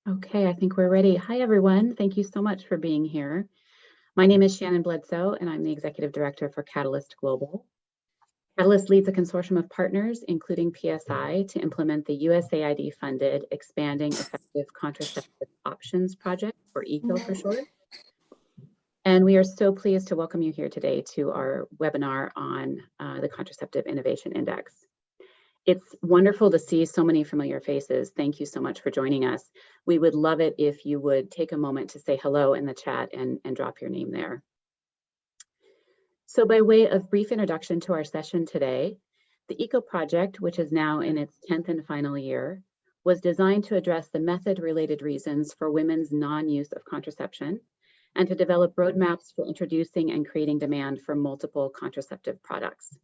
Okay, I think we're ready. Hi, everyone. Thank you so much for being here. My name is Shannon Bledsoe, and I'm the Executive Director for Catalyst Global. Catalyst leads a consortium of partners, including PSI, to implement the USAID-funded Expanding Effective Contraceptive Options Project, or EECO for short. And we are so pleased to welcome you here today to our webinar on the Contraceptive Innovation Index. It's wonderful to see so many familiar faces. Thank you so much for joining us. We would love it if you would take a moment to say hello in the chat and drop your name there. So by way of brief introduction to our session today, the EECO project, which is now in its 10th and final year, was designed to address the method-related reasons for women's non-use of contraception and to develop roadmaps for introducing and creating demand for multiple contraceptive products.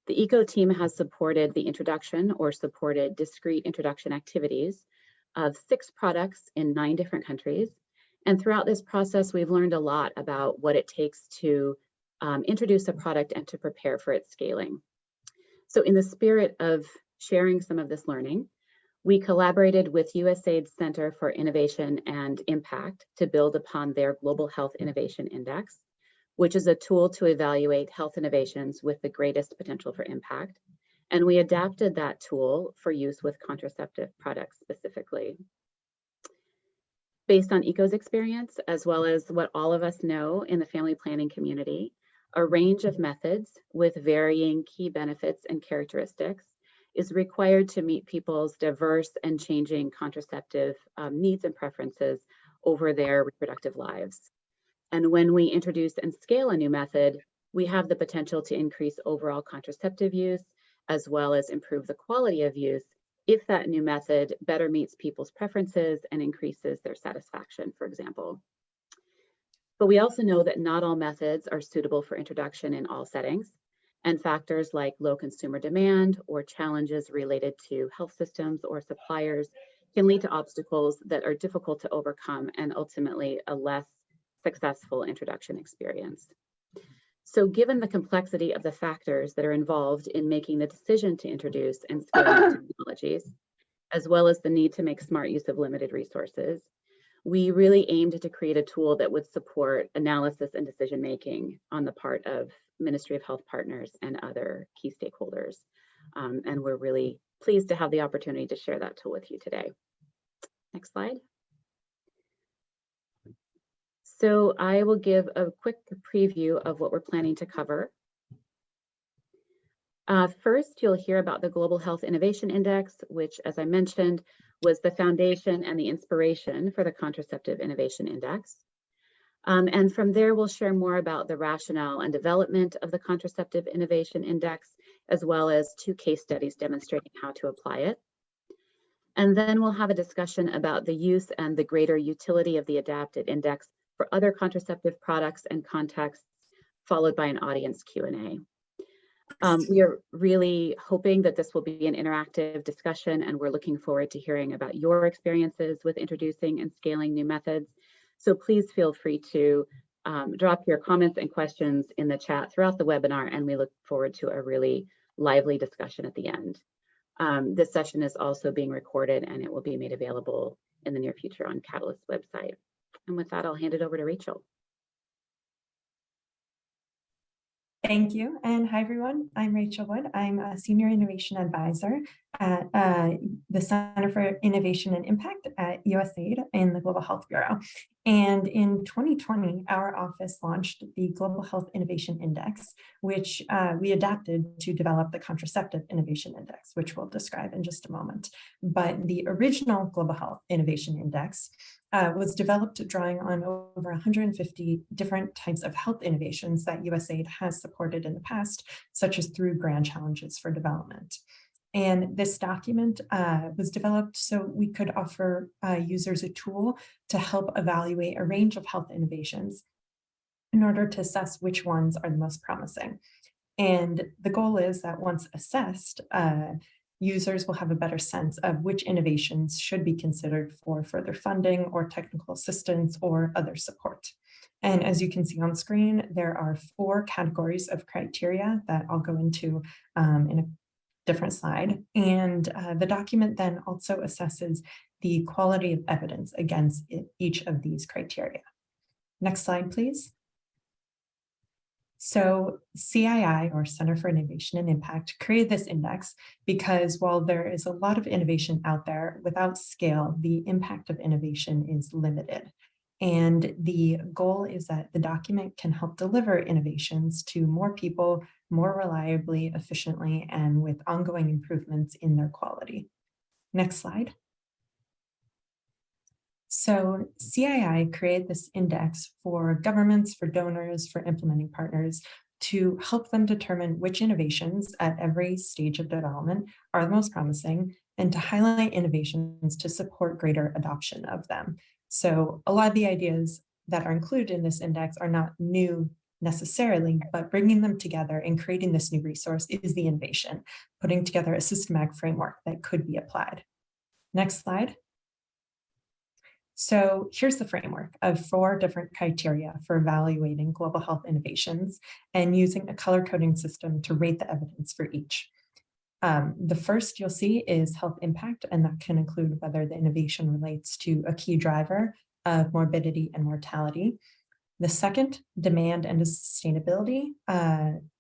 The EECO team has supported the introduction or supported discrete introduction activities of 6 products in 9 different countries. And throughout this process, we've learned a lot about what it takes to introduce a product and to prepare for its scaling. So in the spirit of sharing some of this learning, we collaborated with USAID's Center for Innovation and Impact to build upon their Global Health Innovation Index, which is a tool to evaluate health innovations with the greatest potential for impact. And we adapted that tool for use with contraceptive products specifically. Based on EECO's experience, as well as what all of us know in the family planning community, a range of methods with varying key benefits and characteristics is required to meet people's diverse and changing contraceptive needs and preferences over their reproductive lives. And when we introduce and scale a new method, we have the potential to increase overall contraceptive use, as well as improve the quality of use if that new method better meets people's preferences and increases their satisfaction, for example. But we also know that not all methods are suitable for introduction in all settings, and factors like low consumer demand or challenges related to health systems or suppliers can lead to obstacles that are difficult to overcome and ultimately a less successful introduction experience. So given the complexity of the factors that are involved in making the decision to introduce and scale technologies, as well as the need to make smart use of limited resources, we really aimed to create a tool that would support analysis and decision-making on the part of Ministry of Health partners and other key stakeholders. And we're really pleased to have the opportunity to share that tool with you today. Next slide. So I will give a quick preview of what we're planning to cover. First, you'll hear about the Global Health Innovation Index, which, as I mentioned, was the foundation and the inspiration for the Contraceptive Innovation Index. And from there, we'll share more about the rationale and development of the Contraceptive Innovation Index, as well as 2 case studies demonstrating how to apply it. And then we'll have a discussion about the use and the greater utility of the adapted index for other contraceptive products and contexts, followed by an audience Q&A. We are really hoping that this will be an interactive discussion, and we're looking forward to hearing about your experiences with introducing and scaling new methods. So please feel free to drop your comments and questions in the chat throughout the webinar, and we look forward to a really lively discussion at the end. This session is also being recorded, and it will be made available in the near future on Catalyst's website. And with that, I'll hand it over to Rachel. Thank you. And hi, everyone. I'm Rachel Wood. I'm a Senior Innovation Advisor at the Center for Innovation and Impact at USAID in the Global Health Bureau. And in 2020, our office launched the Global Health Innovation Index, which we adapted to develop the Contraceptive Innovation Index, which we'll describe in just a moment. But the original Global Health Innovation Index was developed drawing on over 150 different types of health innovations that USAID has supported in the past, such as through grand challenges for development. And this document was developed so we could offer users a tool to help evaluate a range of health innovations in order to assess which ones are the most promising. And the goal is that once assessed, users will have a better sense of which innovations should be considered for further funding or technical assistance or other support. And as you can see on screen, there are 4 categories of criteria that I'll go into in a different slide. And the document then also assesses the quality of evidence against each of these criteria. Next slide, please. So CII, or Center for Innovation and Impact, created this index because while there is a lot of innovation out there, without scale, the impact of innovation is limited. And the goal is that the document can help deliver innovations to more people more reliably, efficiently, and with ongoing improvements in their quality. Next slide. So CII created this index for governments, for donors, for implementing partners to help them determine which innovations at every stage of development are the most promising and to highlight innovations to support greater adoption of them. So a lot of the ideas that are included in this index are not new necessarily, but bringing them together and creating this new resource is the innovation, putting together a systematic framework that could be applied. Next slide. So here's the framework of 4 different criteria for evaluating global health innovations and using a color coding system to rate the evidence for each. The first you'll see is health impact, and that can include whether the innovation relates to a key driver of morbidity and mortality. The second, demand and sustainability,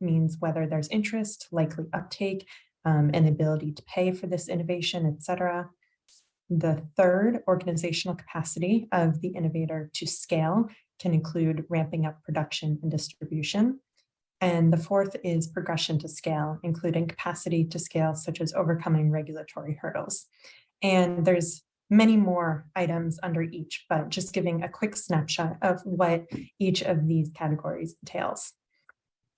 means whether there's interest, likely uptake, and ability to pay for this innovation, et cetera. The third, organizational capacity of the innovator to scale, can include ramping up production and distribution. And the fourth is progression to scale, including capacity to scale, such as overcoming regulatory hurdles. And there's many more items under each, but just giving a quick snapshot of what each of these categories entails.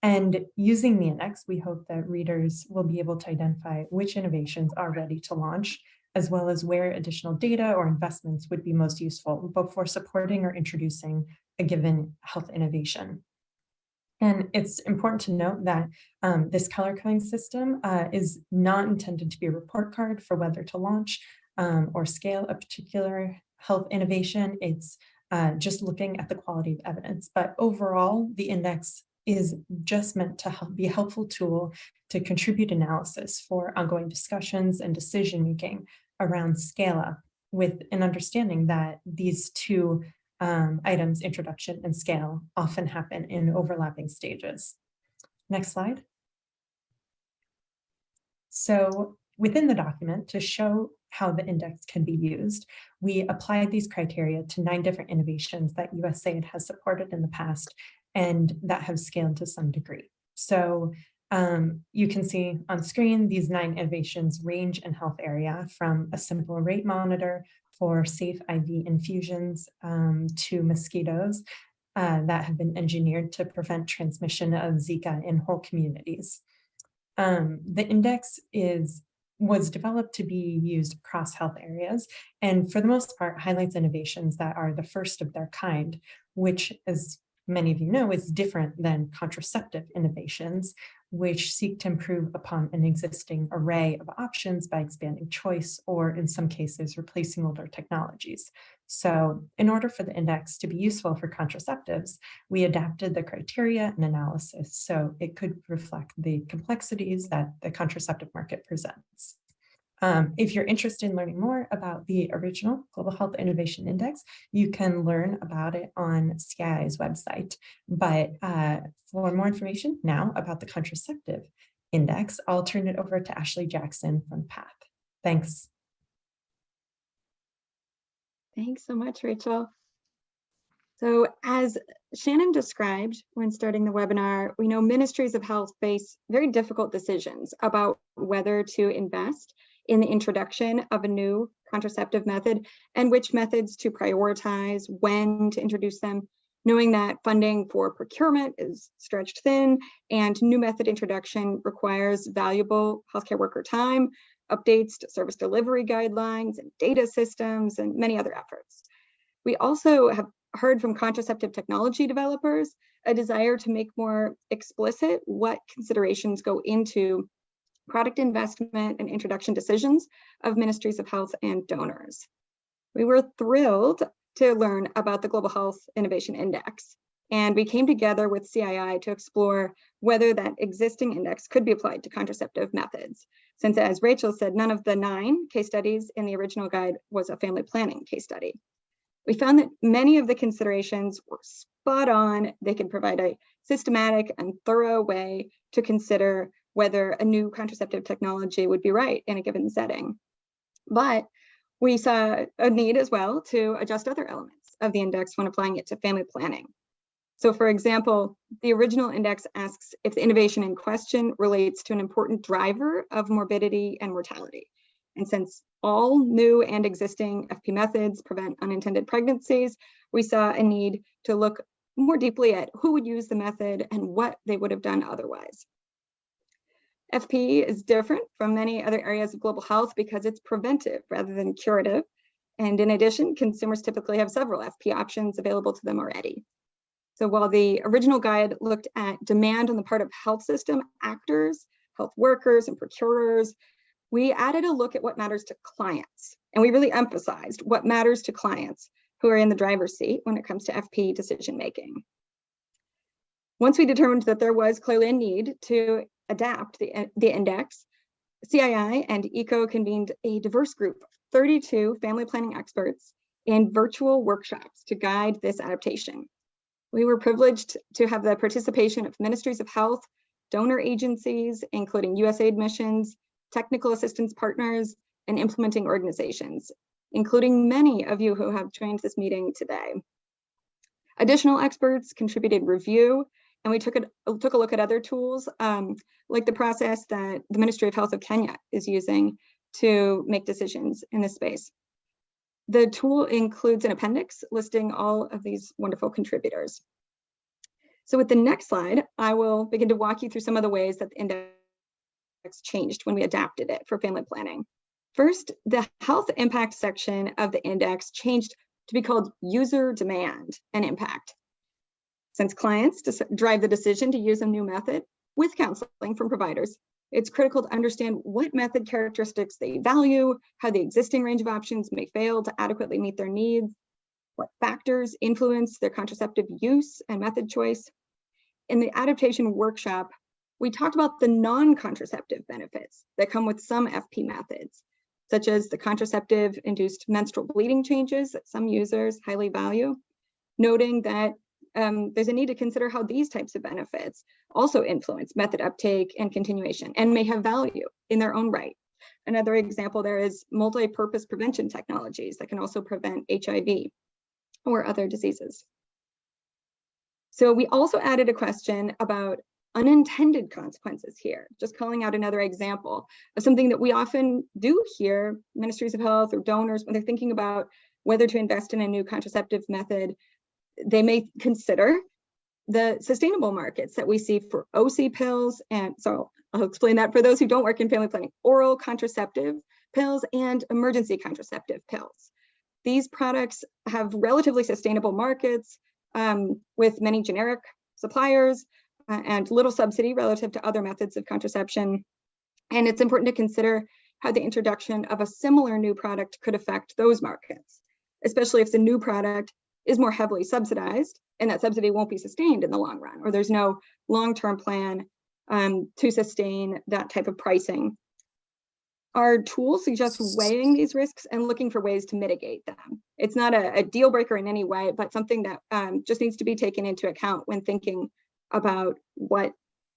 And using the index, we hope that readers will be able to identify which innovations are ready to launch, as well as where additional data or investments would be most useful before supporting or introducing a given health innovation. And it's important to note that this color coding system is not intended to be a report card for whether to launch or scale a particular health innovation. It's just looking at the quality of evidence. But overall, the index is just meant to be a helpful tool to contribute analysis for ongoing discussions and decision-making around scale-up, with an understanding that these two items, introduction and scale, often happen in overlapping stages. Next slide. So within the document, to show how the index can be used, we applied these criteria to 9 different innovations that USAID has supported in the past and that have scaled to some degree. So you can see on screen, these 9 innovations range in health area from a simple rate monitor for safe IV infusions to mosquitoes that have been engineered to prevent transmission of Zika in whole communities. The index was developed to be used across health areas, and for the most part highlights innovations that are the first of their kind, which, as many of you know, is different than contraceptive innovations, which seek to improve upon an existing array of options by expanding choice or, in some cases, replacing older technologies. So in order for the index to be useful for contraceptives, we adapted the criteria and analysis so it could reflect the complexities that the contraceptive market presents. If you're interested in learning more about the original Global Health Innovation Index, you can learn about it on CII's website. But for more information now about the Contraceptive Index, I'll turn it over to Ashley Jackson from PATH. Thanks. Thanks so much, Rachel. So as Shannon described when starting the webinar, we know ministries of health face very difficult decisions about whether to invest in the introduction of a new contraceptive method and which methods to prioritize, when to introduce them, knowing that funding for procurement is stretched thin and new method introduction requires valuable healthcare worker time, updates to service delivery guidelines and data systems, and many other efforts. We also have heard from contraceptive technology developers a desire to make more explicit what considerations go into product investment and introduction decisions of ministries of health and donors. We were thrilled to learn about the Global Health Innovation Index. And we came together with CII to explore whether that existing index could be applied to contraceptive methods. Since, as Rachel said, none of the 9 case studies in the original guide was a family planning case study. We found that many of the considerations were spot on. They could provide a systematic and thorough way to consider whether a new contraceptive technology would be right in a given setting. But we saw a need as well to adjust other elements of the index when applying it to family planning. So for example, the original index asks if the innovation in question relates to an important driver of morbidity and mortality. And since all new and existing FP methods prevent unintended pregnancies, we saw a need to look more deeply at who would use the method and what they would have done otherwise. FP is different from many other areas of global health because it's preventive rather than curative. And in addition, consumers typically have several FP options available to them already. So while the original guide looked at demand on the part of health system actors, health workers, and procurers, we added a look at what matters to clients. And we really emphasized what matters to clients who are in the driver's seat when it comes to FP decision-making. Once we determined that there was clearly a need to adapt the index, CII and EECO convened a diverse group of 32 family planning experts in virtual workshops to guide this adaptation. We were privileged to have the participation of ministries of health, donor agencies, including USAID missions, technical assistance partners, and implementing organizations, including many of you who have joined this meeting today. Additional experts contributed review, and we took a look at other tools, like the process that the Ministry of Health of Kenya is using to make decisions in this space. The tool includes an appendix listing all of these wonderful contributors. So with the next slide, I will begin to walk you through some of the ways that the index changed when we adapted it for family planning. First, the health impact section of the index changed to be called user demand and impact. Since clients drive the decision to use a new method with counseling from providers, it's critical to understand what method characteristics they value, how the existing range of options may fail to adequately meet their needs, what factors influence their contraceptive use and method choice. In the adaptation workshop, we talked about the non-contraceptive benefits that come with some FP methods, such as the contraceptive-induced menstrual bleeding changes that some users highly value, noting that there's a need to consider how these types of benefits also influence method uptake and continuation and may have value in their own right. Another example there is multi-purpose prevention technologies that can also prevent HIV or other diseases. So we also added a question about unintended consequences here, just calling out another example of something that we often do hear ministries of health or donors when they're thinking about whether to invest in a new contraceptive method. They may consider the sustainable markets that we see for OC pills. And so I'll explain that for those who don't work in family planning, oral contraceptive pills and emergency contraceptive pills. These products have relatively sustainable markets with many generic suppliers and little subsidy relative to other methods of contraception. And it's important to consider how the introduction of a similar new product could affect those markets, especially if the new product is more heavily subsidized and that subsidy won't be sustained in the long run, or there's no long-term plan to sustain that type of pricing. Our tool suggests weighing these risks and looking for ways to mitigate them. It's not a deal breaker in any way, but something that just needs to be taken into account when thinking about what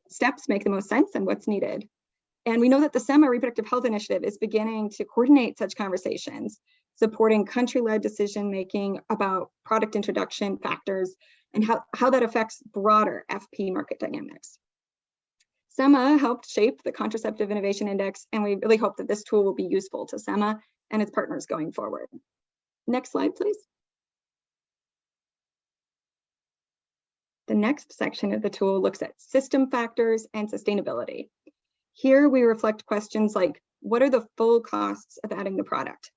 steps make the most sense and what's needed. And we know that the SEMA Reproductive Health Initiative is beginning to coordinate such conversations, supporting country-led decision-making about product introduction factors and how that affects broader FP market dynamics. SEMA helped shape the Contraceptive Innovation Index, and we really hope that this tool will be useful to SEMA and its partners going forward. Next slide, please. The next section of the tool looks at system factors and sustainability. Here we reflect questions like, what are the full costs of adding the product?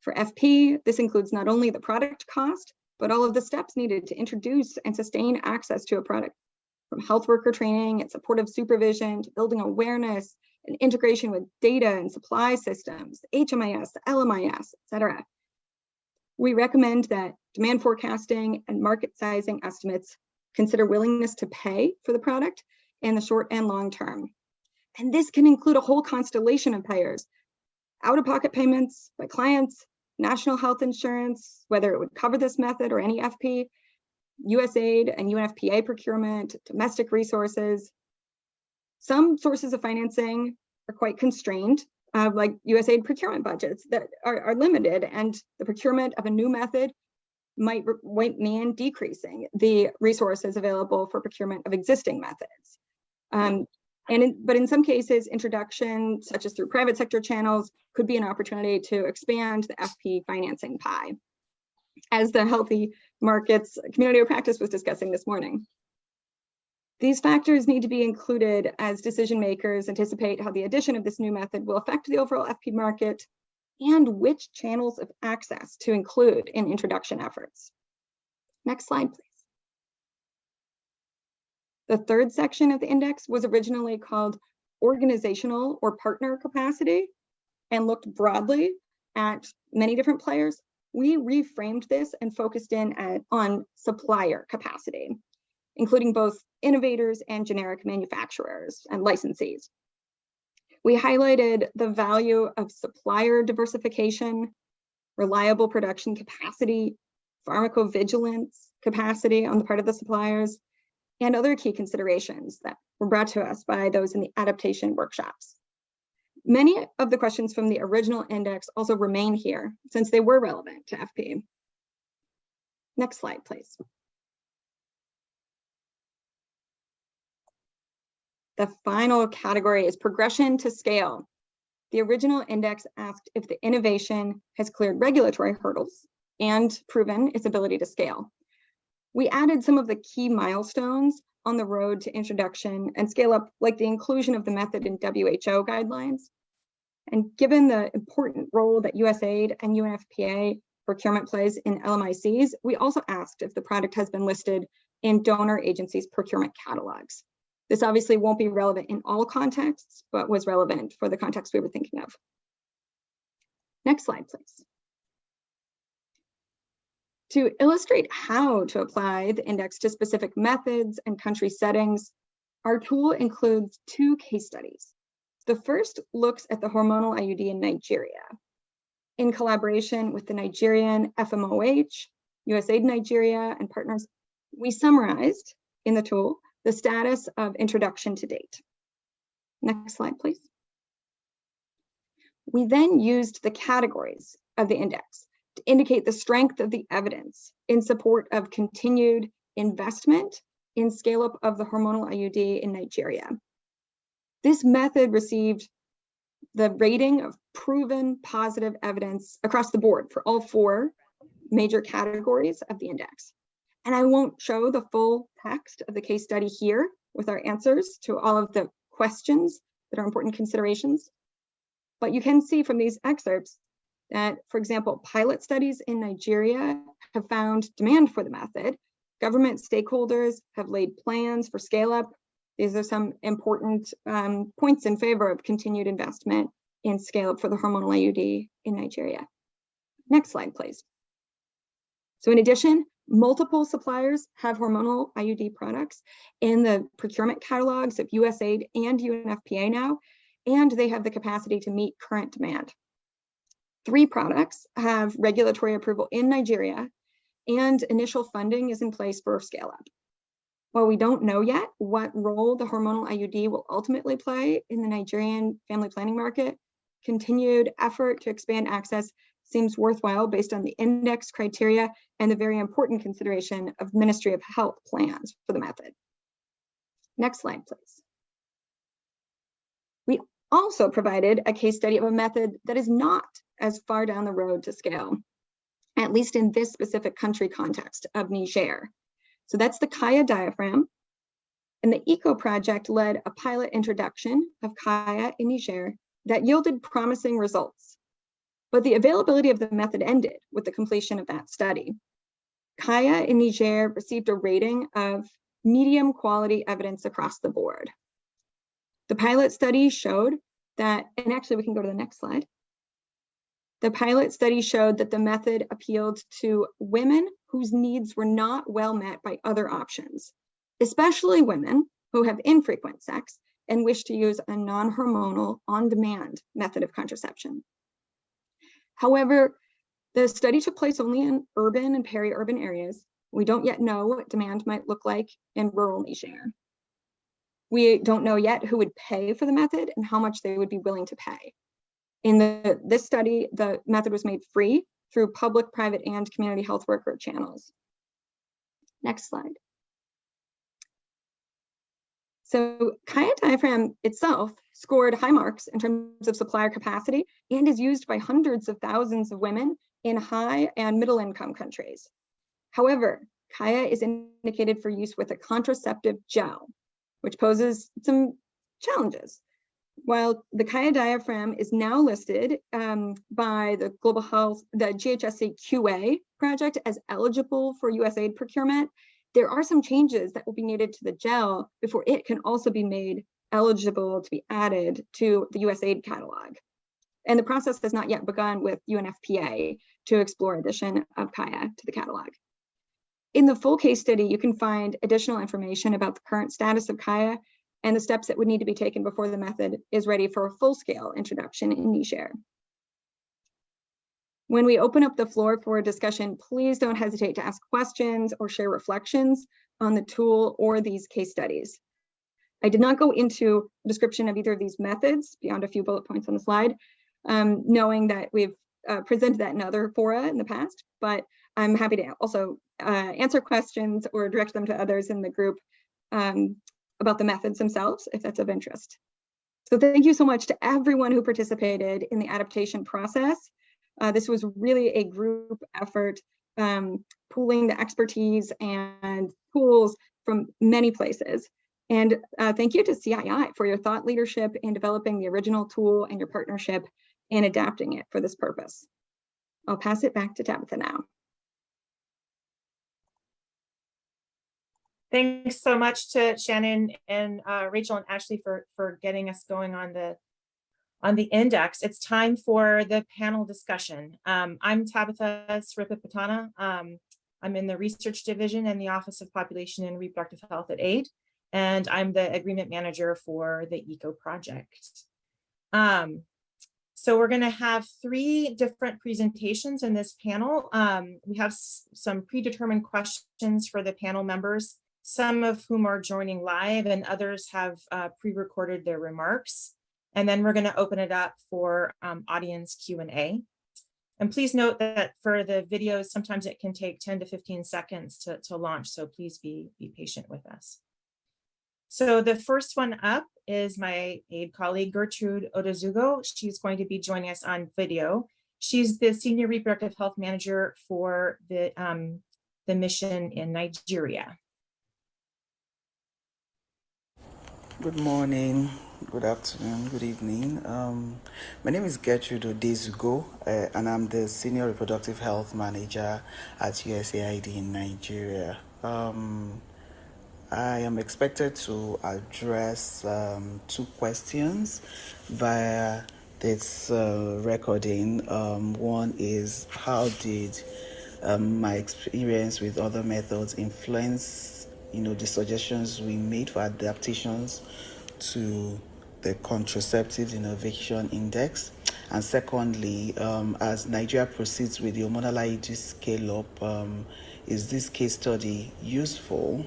For FP, this includes not only the product cost, but all of the steps needed to introduce and sustain access to a product, from health worker training and supportive supervision to building awareness and integration with data and supply systems, HMIS, LMIS, et cetera. We recommend that demand forecasting and market sizing estimates consider willingness to pay for the product in the short and long term. And this can include a whole constellation of payers: out-of-pocket payments by clients, national health insurance, whether it would cover this method or any FP, USAID and UNFPA procurement, domestic resources. Some sources of financing are quite constrained, like USAID procurement budgets that are limited, and the procurement of a new method might mean decreasing the resources available for procurement of existing methods. But in some cases, introduction, such as through private sector channels, could be an opportunity to expand the FP financing pie, as the Healthy Markets Community of Practice was discussing this morning. These factors need to be included as decision makers anticipate how the addition of this new method will affect the overall FP market and which channels of access to include in introduction efforts. Next slide, please. The third section of the index was originally called organizational or partner capacity and looked broadly at many different players. We reframed this and focused in on supplier capacity, including both innovators and generic manufacturers and licensees. We highlighted the value of supplier diversification, reliable production capacity, pharmacovigilance capacity on the part of the suppliers, and other key considerations that were brought to us by those in the adaptation workshops. Many of the questions from the original index also remain here since they were relevant to FP. Next slide, please. The final category is progression to scale. The original index asked if the innovation has cleared regulatory hurdles and proven its ability to scale. We added some of the key milestones on the road to introduction and scale up, like the inclusion of the method in WHO guidelines. And given the important role that USAID and UNFPA procurement plays in LMICs, we also asked if the product has been listed in donor agencies' procurement catalogs. This obviously won't be relevant in all contexts, but was relevant for the context we were thinking of. Next slide, please. To illustrate how to apply the index to specific methods and country settings, our tool includes two case studies. The first looks at the hormonal IUD in Nigeria. In collaboration with the Nigerian FMOH, USAID Nigeria, and partners, we summarized in the tool the status of introduction to date. Next slide, please. We then used the categories of the index to indicate the strength of the evidence in support of continued investment in scale-up of the hormonal IUD in Nigeria. This method received the rating of proven positive evidence across the board for all four major categories of the index. And I won't show the full text of the case study here with our answers to all of the questions that are important considerations. But you can see from these excerpts that, for example, pilot studies in Nigeria have found demand for the method. Government stakeholders have laid plans for scale up. These are some important points in favor of continued investment in scale up for the hormonal IUD in Nigeria. Next slide, please. So in addition, multiple suppliers have hormonal IUD products in the procurement catalogs of USAID and UNFPA now, and they have the capacity to meet current demand. 3 products have regulatory approval in Nigeria, and initial funding is in place for scale up. While we don't know yet what role the hormonal IUD will ultimately play in the Nigerian family planning market, continued effort to expand access seems worthwhile based on the index criteria and the very important consideration of Ministry of Health plans for the method. Next slide, please. We also provided a case study of a method that is not as far down the road to scale, at least in this specific country context of Niger. So that's the Kaya diaphragm. And the EECO project led a pilot introduction of Kaya in Niger that yielded promising results. But the availability of the method ended with the completion of that study. Kaya in Niger received a rating of medium quality evidence across the board. The pilot study showed that, and actually we can go to the next slide. The pilot study showed that the method appealed to women whose needs were not well met by other options, especially women who have infrequent sex and wish to use a non-hormonal on-demand method of contraception. However, the study took place only in urban and peri-urban areas. We don't yet know what demand might look like in rural Niger. We don't know yet who would pay for the method and how much they would be willing to pay. In this study, the method was made free through public, private, and community health worker channels. Next slide. So Kaya diaphragm itself scored high marks in terms of supplier capacity and is used by hundreds of thousands of women in high and middle income countries. However, Kaya is indicated for use with a contraceptive gel, which poses some challenges. While the Kaya diaphragm is now listed by the Global Health, the GHSC QA project as eligible for USAID procurement, there are some changes that will be needed to the gel before it can also be made eligible to be added to the USAID catalog. And the process has not yet begun with UNFPA to explore addition of Kaya to the catalog. In the full case study, you can find additional information about the current status of Kaya and the steps that would need to be taken before the method is ready for a full-scale introduction in Niger. When we open up the floor for discussion, please don't hesitate to ask questions or share reflections on the tool or these case studies. I did not go into a description of either of these methods beyond a few bullet points on the slide, knowing that we've presented that in other fora in the past, but I'm happy to also answer questions or direct them to others in the group about the methods themselves, if that's of interest. So thank you so much to everyone who participated in the adaptation process. This was really a group effort, pooling the expertise and tools from many places. And thank you to CII for your thought leadership in developing the original tool and your partnership in adapting it for this purpose. I'll pass it back to Tabitha now. Thanks so much to Shannon and Rachel and Ashley for getting us going on the index. It's time for the panel discussion. I'm Tabitha Sripapatana. I'm in the research division in the Office of Population and Reproductive Health at AID, and I'm the agreement manager for the EECO project. So we're going to have 3 different presentations in this panel. We have some predetermined questions for the panel members, some of whom are joining live and others have pre-recorded their remarks. And then we're going to open it up for audience Q&A. And please note that for the videos, sometimes it can take 10 to 15 seconds to launch, so please be patient with us. So the first one up is my AID colleague, Gertrude Odozugo. She's going to be joining us on video. She's the Senior Reproductive Health Manager for the mission in Nigeria. Good morning, good afternoon, good evening. My name is Gertrude Odozugo, and I'm the Senior Reproductive Health Manager at USAID in Nigeria. I am expected to address 2 questions via this recording. One is, how did my experience with other methods influence, the suggestions we made for adaptations to the Contraceptive Innovation Index? And secondly, as Nigeria proceeds with the hormonal IUD scale-up, is this case study useful?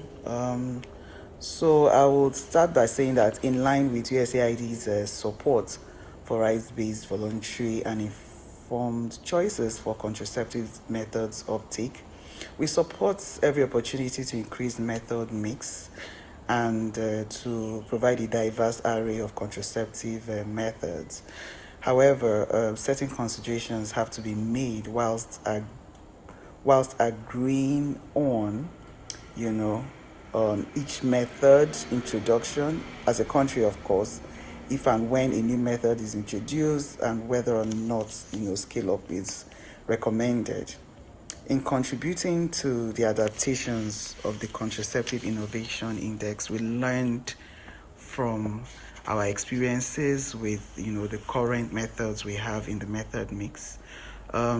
So I would start by saying that in line with USAID's support for rights-based, voluntary, and informed choices for contraceptive methods uptake, we support every opportunity to increase method mix and to provide a diverse array of contraceptive methods. However, certain considerations have to be made whilst agreeing on, each method's introduction as a country, of course, if and when a new method is introduced and whether or not, scale up is recommended. In contributing to the adaptations of the Contraceptive Innovation Index, we learned from our experiences with, the current methods we have in the method mix. A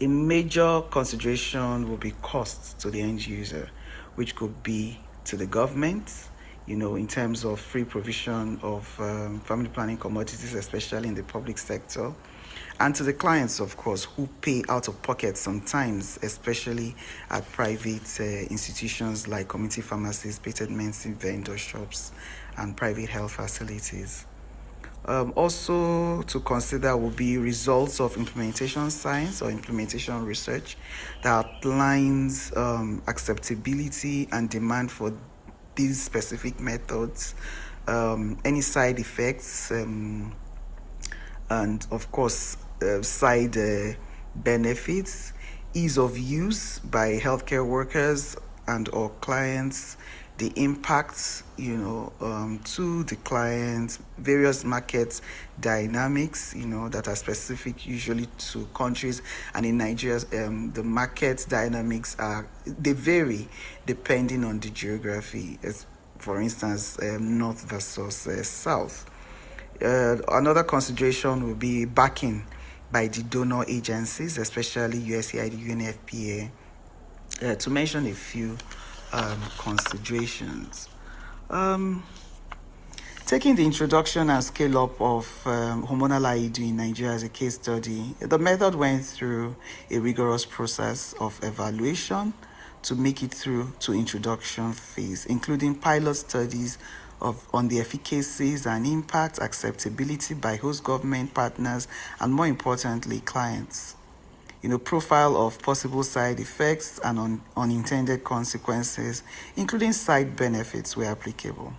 major consideration will be cost to the end user, which could be to the government, in terms of free provision of family planning commodities, especially in the public sector, and to the clients, of course, who pay out of pocket sometimes, especially at private institutions like community pharmacies, patent medicine vendor shops, and private health facilities. Also to consider will be results of implementation science or implementation research that outlines acceptability and demand for these specific methods, any side effects, and of course side benefits, ease of use by healthcare workers and or clients, the impacts to the clients, various market dynamics that are specific usually to countries, and in Nigeria the market dynamics they vary depending on the geography, as for instance north versus south. Another consideration will be backing by the donor agencies, especially USAID, UNFPA, to mention a few considerations. Taking the introduction and scale-up of hormonal IUD in Nigeria as a case study, the method went through a rigorous process of evaluation to make it through to introduction phase, including pilot studies on the efficacies and impact, acceptability by host government partners, and more importantly, clients. Profile of possible side effects and unintended consequences, including side benefits where applicable.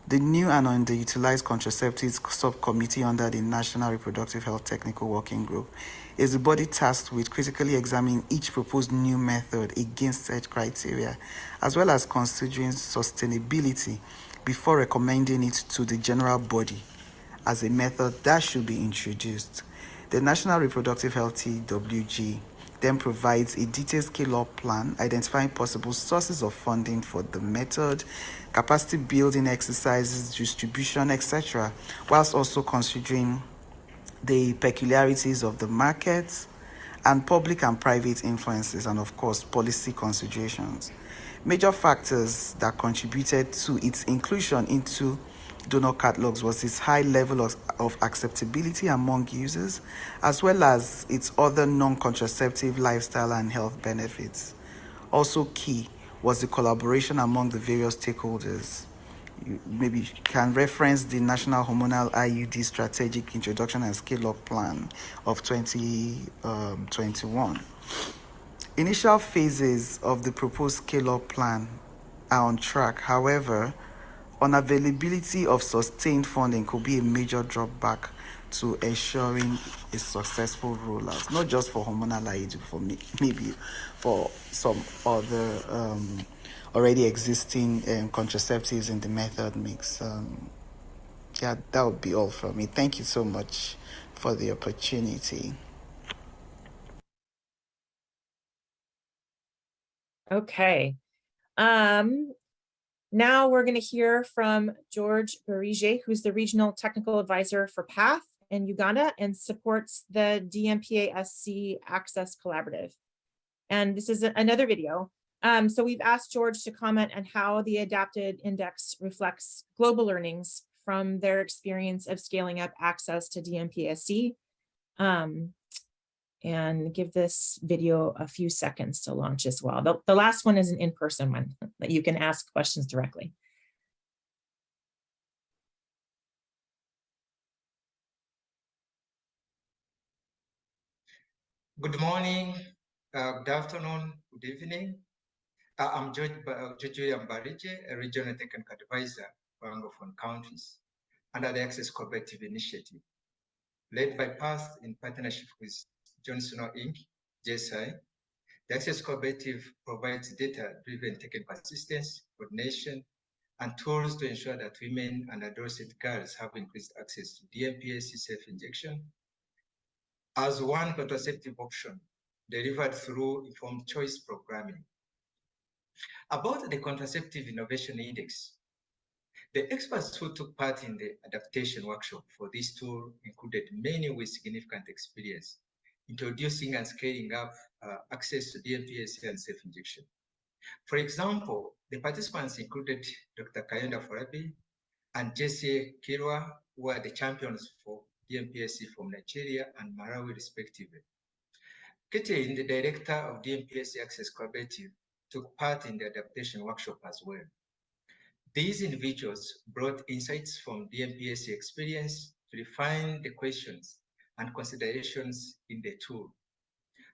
The new and underutilized contraceptives subcommittee under the National Reproductive Health Technical Working Group is the body tasked with critically examining each proposed new method against such criteria, as well as considering sustainability before recommending it to the general body as a method that should be introduced. The National Reproductive Health TWG then provides a detailed scale-up plan identifying possible sources of funding for the method, capacity building exercises, distribution, etc., whilst also considering the peculiarities of the market and public and private influences, and of course policy considerations. Major factors that contributed to its inclusion into donor catalogs was its high level of acceptability among users, as well as its other non-contraceptive lifestyle and health benefits. Also key was the collaboration among the various stakeholders. You maybe can reference the National Hormonal IUD Strategic Introduction and Scale-Up Plan of 2021. Initial phases of the proposed scale-up plan are on track. However, unavailability of sustained funding could be a major drawback to ensuring a successful rollout, not just for hormonal IUD, for maybe for some other already existing contraceptives in the method mix. Yeah, that would be all from me. Thank you so much for the opportunity. Okay. Now we're going to hear from George Barige, who's the Regional Technical Advisor for PATH in Uganda and supports the DMPA-SC Access Collaborative. And this is another video. So we've asked George to comment on how the adapted index reflects global learnings from their experience of scaling up access to DMPA-SC. And give this video a few seconds to launch as well. The last one is an in-person one that you can ask questions directly. Good morning, good afternoon, good evening. I'm George Barige, a Regional Technical Advisor for Anglophone countries under the Access Collaborative Initiative, led by PATH in partnership with Johnson Inc., JSI. The Access Collaborative provides data-driven technical assistance, coordination, and tools to ensure that women and adolescent girls have increased access to DMPA-SC self-injection as one contraceptive option delivered through informed choice programming. About the Contraceptive Innovation Index, the experts who took part in the adaptation workshop for this tool included many with significant experience introducing and scaling up access to DMPA-SC and self-injection. For example, the participants included Dr. Kayenda Forabi and Jesse Kirwa, who are the champions for DMPSC from Nigeria and Malawi, respectively. Ketin, the director of DMPSC Access Collaborative, took part in the adaptation workshop as well. These individuals brought insights from DMPSC experience to refine the questions and considerations in the tool.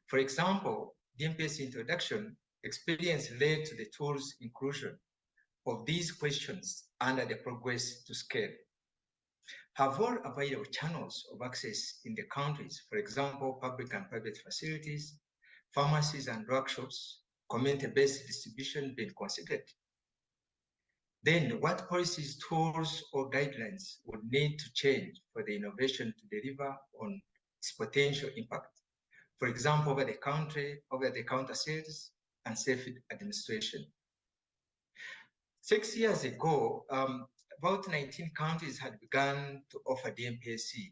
For example, DMPSC introduction experience led to the tool's inclusion of these questions under the progress to scale. Have all available channels of access in the countries, for example, public and private facilities, pharmacies and workshops, community-based distribution been considered? Then what policies, tools, or guidelines would need to change for the innovation to deliver on its potential impact? For example, over-the-counter sales and safe administration. 6 years ago, about 19 countries had begun to offer DMPSC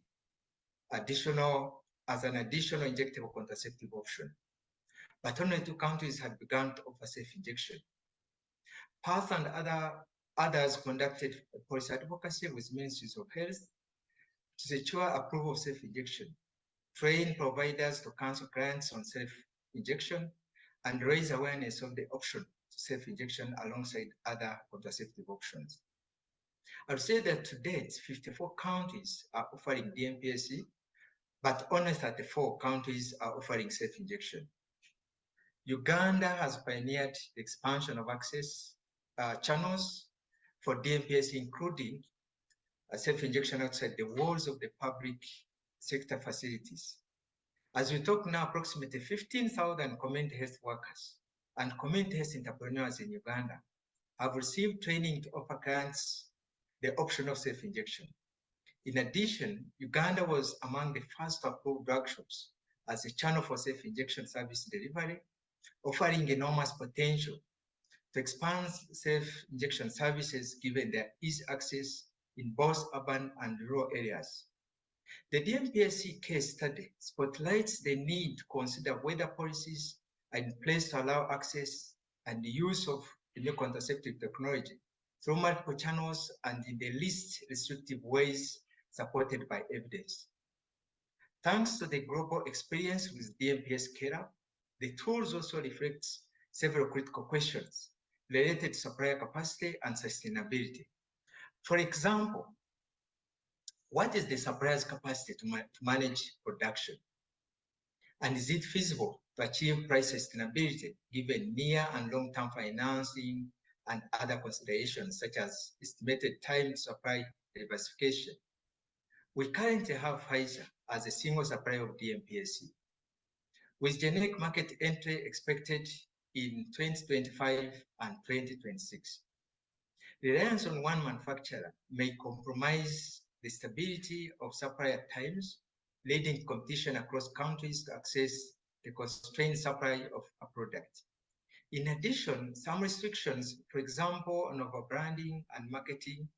as an additional injectable contraceptive option. But only 2 countries had begun to offer safe injection. PATH and others conducted policy advocacy with ministries of health to secure approval of safe injection, train providers to counsel clients on safe injection, and raise awareness of the option to safe injection alongside other contraceptive options. I would say that to date, 54 countries are offering DMPSC, but only 34 countries are offering safe injection. Uganda has pioneered the expansion of access channels for DMPSC, including safe injection outside the walls of the public sector facilities. As we talk now, approximately 15,000 community health workers and community health entrepreneurs in Uganda have received training to offer clients the option of safe injection. In addition, Uganda was among the first to approve drug shops as a channel for safe injection service delivery, offering enormous potential to expand safe injection services given their easy access in both urban and rural areas. The DMPSC case study spotlights the need to consider whether policies are in place to allow access and the use of the new contraceptive technology through multiple channels and in the least restrictive ways supported by evidence. Thanks to the global experience with DMPS scale-up, the tools also reflects several critical questions related to supplier capacity and sustainability. For example, what is the supplier's capacity to manage production? And is it feasible to achieve price sustainability given near and long-term financing and other considerations such as estimated time supply diversification? We currently have Pfizer as a single supplier of DMPSC, with generic market entry expected in 2025 and 2026. Reliance on one manufacturer may compromise the stability of supply at times, leading to competition across countries to access the constrained supply of a product. In addition, some restrictions, for example, on overbranding and marketing,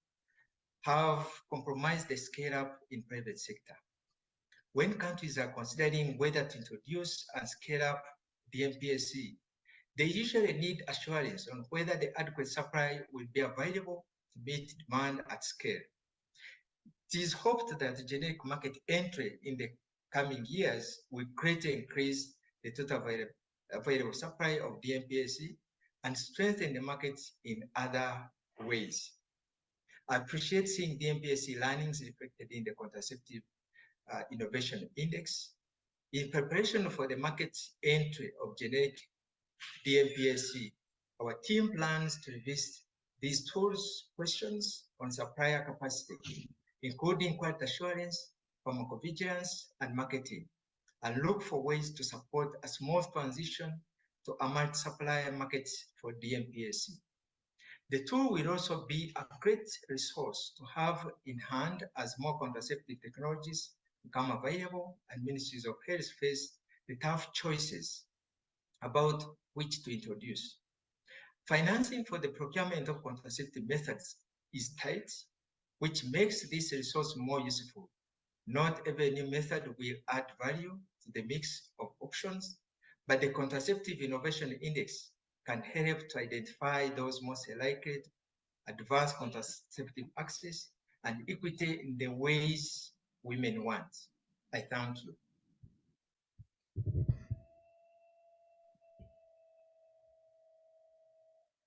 have compromised the scale-up in private sector. When countries are considering whether to introduce and scale up DMPSC, they usually need assurance on whether the adequate supply will be available to meet demand at scale. It is hoped that the generic market entry in the coming years will greatly increase the total available supply of DMPSC and strengthen the market in other ways. I appreciate seeing DMPSC learnings reflected in the Contraceptive Innovation Index. In preparation for the market entry of generic DMPSC, our team plans to revisit these tools questions on supplier capacity, including quality assurance, pharmacovigilance, and marketing, and look for ways to support a smooth transition to a multi-supplier market for DMPSC. The tool will also be a great resource to have in hand as more contraceptive technologies become available and ministries of health face the tough choices about which to introduce. Financing for the procurement of contraceptive methods is tight, which makes this resource more useful. Not every new method will add value to the mix of options, but the Contraceptive Innovation Index can help to identify those most likely to advance contraceptive access and equity in the ways women want. I thank you.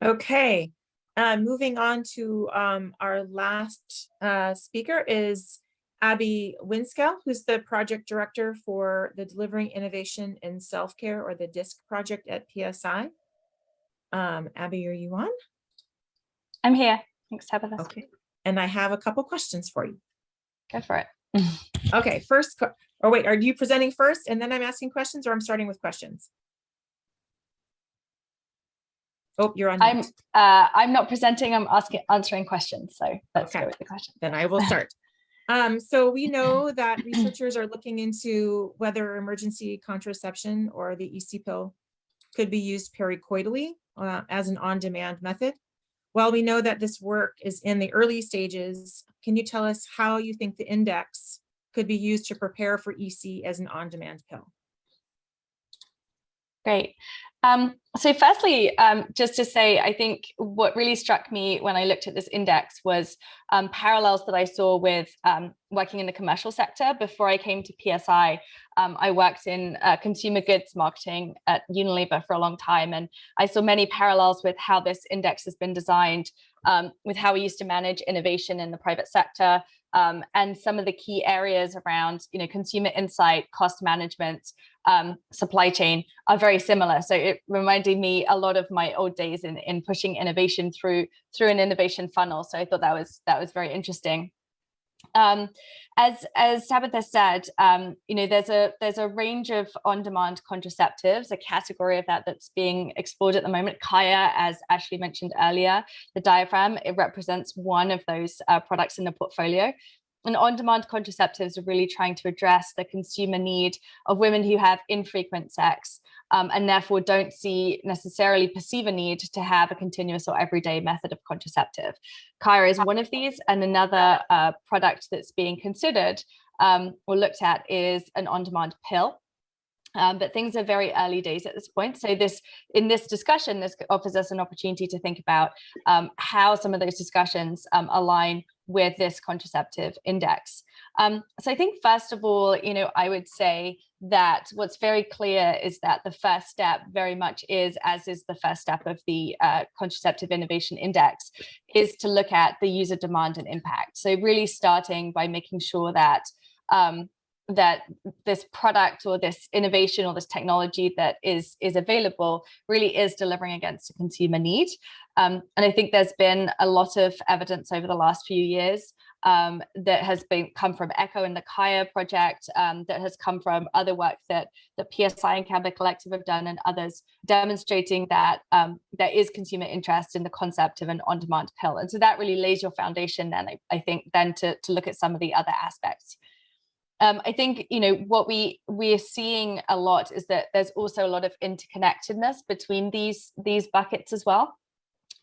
Okay, moving on to our last speaker is Abby Winskell, who's the project director for the Delivering Innovation in Self-Care, or the DISC project at PSI. Abby, are you on? I'm here. Thanks, Tabitha. Okay, and I have a couple questions for you. Go for it. Okay, first, or wait, are you presenting first and then I'm asking questions, or I'm starting with questions? Oh, you're on mute. I'm not presenting, I'm answering questions. So let's Okay. go with the question. Then I will start. So we know that researchers are looking into whether emergency contraception, or the EECO, could be used pericoitally as an on-demand method. While we know that this work is in the early stages, can you tell us how you think the index could be used to prepare for EC as an on-demand pill? Great. So firstly, just to say, I think what really struck me when I looked at this index was parallels that I saw with working in the commercial sector. Before I came to PSI, I worked in consumer goods marketing at Unilever for a long time, and I saw many parallels with how this index has been designed, with how we used to manage innovation in the private sector, and some of the key areas around, consumer insight, cost management, supply chain are very similar. So it reminded me a lot of my old days in pushing innovation through an innovation funnel. So I thought that was very interesting. As Tabitha said, there's a range of on-demand contraceptives, a category of that's being explored at the moment. Kaya, as Ashley mentioned earlier, the diaphragm, it represents one of those products in the portfolio. And on-demand contraceptives are really trying to address the consumer need of women who have infrequent sex, and therefore don't necessarily perceive a need to have a continuous or everyday method of contraceptive. Kaya is one of these, and another product that's being considered or looked at is an on-demand pill. But things are very early days at this point. So in this discussion, this offers us an opportunity to think about how some of those discussions align with this contraceptive index. So I think, first of all, I would say that what's very clear is that the first step very much is, as is the first step of the Contraceptive Innovation Index, is to look at the user demand and impact. So really starting by making sure that that this product or this innovation or this technology that is available really is delivering against a consumer need. And I think there's been a lot of evidence over the last few years that has come from EECO and the Kaya project, that has come from other work that the PSI and Canberra Collective have done, and others, demonstrating that there is consumer interest in the concept of an on-demand pill. And so that really lays your foundation then, I think, then to look at some of the other aspects. I think, what we're seeing a lot is that there's also a lot of interconnectedness between these buckets as well.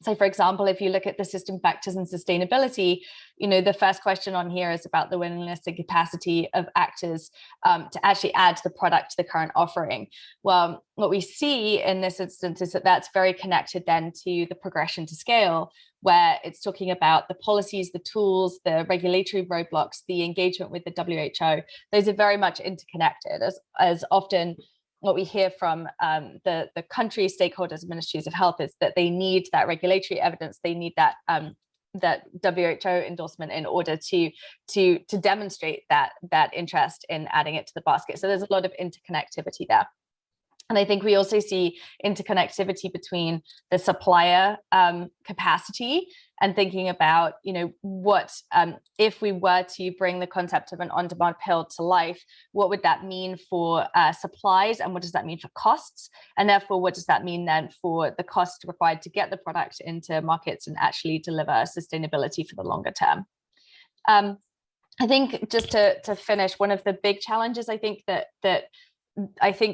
So, for example, if you look at the system factors and sustainability, the first question on here is about the willingness and capacity of actors to actually add the product to the current offering. Well, what we see in this instance is that that's very connected then to the progression to scale, where it's talking about the policies, the tools, the regulatory roadblocks, the engagement with the WHO. Those are very much interconnected, as often what we hear from the country stakeholders, ministries of health, is that they need that regulatory evidence, they need that that WHO endorsement in order to demonstrate that interest in adding it to the basket. So there's a lot of interconnectivity there. And I think we also see interconnectivity between the supplier capacity and thinking about, what if we were to bring the concept of an on-demand pill to life, what would that mean for supplies, and what does that mean for costs? And therefore, what does that mean then for the cost required to get the product into markets and actually deliver sustainability for the longer term? I think just to finish, one of the big challenges I think that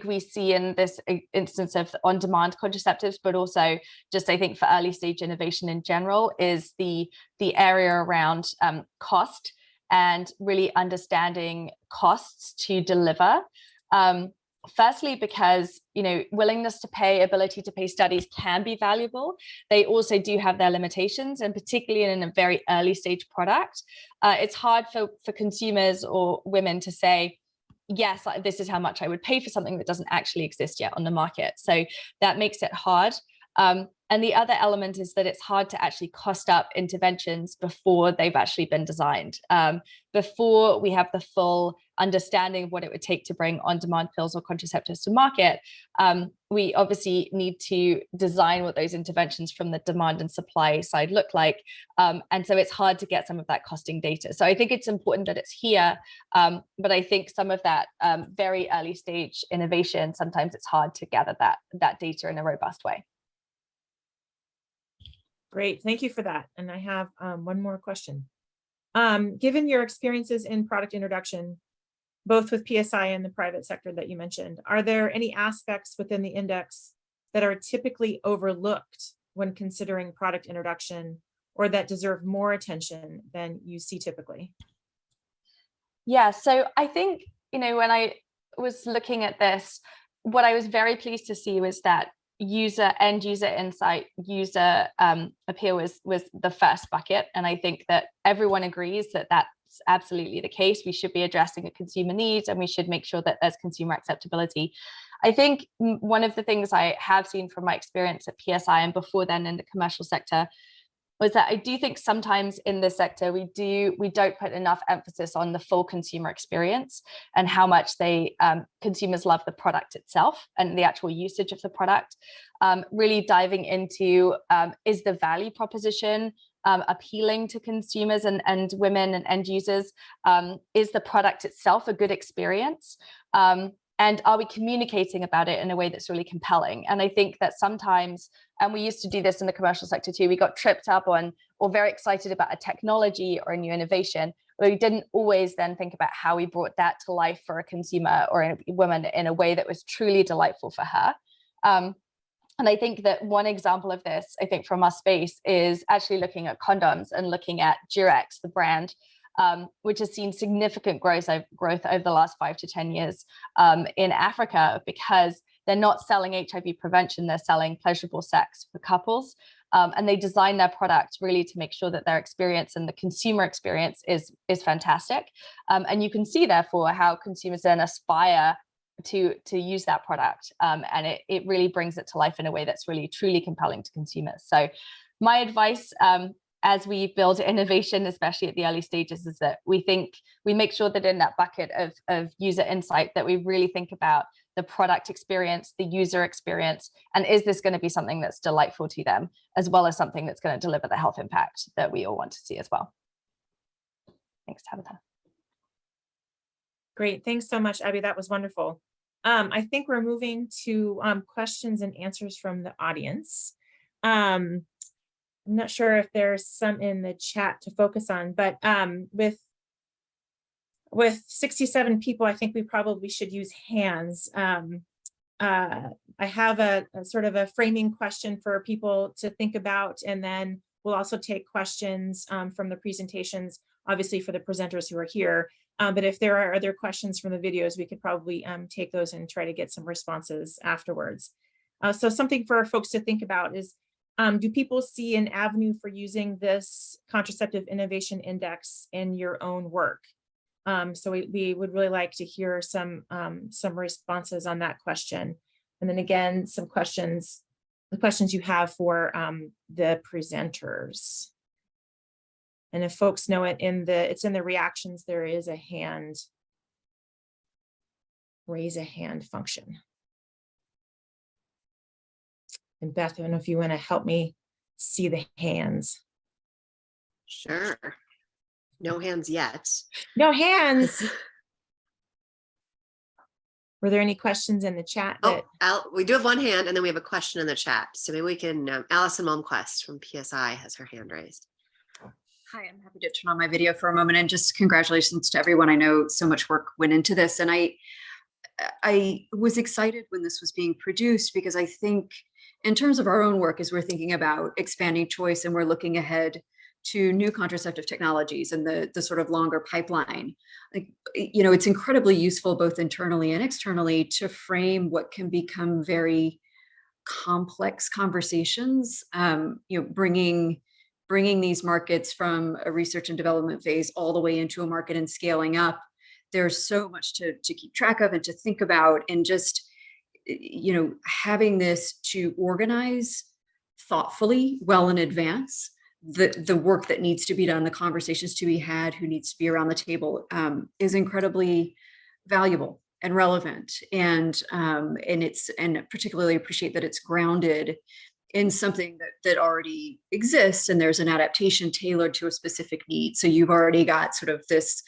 we see in this instance of on-demand contraceptives, but also just I think for early stage innovation in general, is the area around cost and really understanding costs to deliver. Firstly, because, you know, willingness to pay, ability to pay studies can be valuable. They also do have their limitations, and particularly in a very early stage product, it's hard for consumers or women to say, yes, this is how much I would pay for something that doesn't actually exist yet on the market. So that makes it hard. And the other element is that it's hard to actually cost up interventions before they've actually been designed. Before we have the full understanding of what it would take to bring on-demand pills or contraceptives to market, we obviously need to design what those interventions from the demand and supply side look like. And so it's hard to get some of that costing data. So I think it's important that it's here, but I think some of that very early stage innovation, sometimes it's hard to gather that data in a robust way. Great, thank you for that. And I have one more question. Given your experiences in product introduction, both with PSI and the private sector that you mentioned, are there any aspects within the index that are typically overlooked when considering product introduction, or that deserve more attention than you see typically? Yeah, so I think, you know, when I was looking at this, what I was very pleased to see was that end user insight, user appeal was the first bucket. And I think that everyone agrees that that's absolutely the case. We should be addressing a consumer needs, and we should make sure that there's consumer acceptability. I think one of the things I have seen from my experience at PSI and before then in the commercial sector was that I do think sometimes in this sector, we don't put enough emphasis on the full consumer experience and how much consumers love the product itself and the actual usage of the product. Really diving into, is the value proposition appealing to consumers and women and end users? Is the product itself a good experience? And are we communicating about it in a way that's really compelling? And I think that sometimes, and we used to do this in the commercial sector too, we got tripped up on or very excited about a technology or a new innovation, but we didn't always then think about how we brought that to life for a consumer or a woman in a way that was truly delightful for her. And I think that one example of this, I think from our space, is actually looking at condoms and looking at Durex, the brand, which has seen significant growth over the last 5 to 10 years in Africa, because they're not selling HIV prevention, they're selling pleasurable sex for couples. And they design their product really to make sure that their experience and the consumer experience is fantastic. And you can see, therefore, how consumers then aspire to use that product. And it really brings it to life in a way that's really, truly compelling to consumers. So my advice, as we build innovation, especially at the early stages, is that we make sure that in that bucket of user insight, that we really think about the product experience, the user experience, and is this going to be something that's delightful to them, as well as something that's going to deliver the health impact that we all want to see as well. Thanks, Tabitha. Great, thanks so much, Abby. That was wonderful. I think we're moving to questions and answers from the audience. I'm not sure if there's some in the chat to focus on, but with 67 people, I think we probably should use hands. I have a sort of a framing question for people to think about, and then we'll also take questions from the presentations, obviously for the presenters who are here. But if there are other questions from the videos, we could probably take those and try to get some responses afterwards. So something for folks to think about is, do people see an avenue for using this Contraceptive Innovation Index in your own work? So we would really like to hear some responses on that question. And then again, some questions, the questions you have for the presenters. And if folks know it, it's in the reactions, there is a raise a hand function. And Beth, I don't know if you want to help me see the hands. Sure. No hands yet. No hands. Were there any questions in the chat? We do have one hand, and then we have a question in the chat. So maybe we can, Allison Malmquist from PSI has her hand raised. Hi, I'm happy to turn on my video for a moment, and just congratulations to everyone. I know so much work went into this, and I was excited when this was being produced, because I think in terms of our own work, as we're thinking about expanding choice and we're looking ahead to new contraceptive technologies and the sort of longer pipeline, like, you know, it's incredibly useful both internally and externally to frame what can become very complex conversations, you know, bringing these markets from a research and development phase all the way into a market and scaling up. There's so much to keep track of and to think about, and just, you know, having this to organize thoughtfully well in advance the work that needs to be done, the conversations to be had, who needs to be around the table, is incredibly valuable and relevant. And particularly appreciate that it's grounded in something that already exists, and there's an adaptation tailored to a specific need. So you've already got sort of this,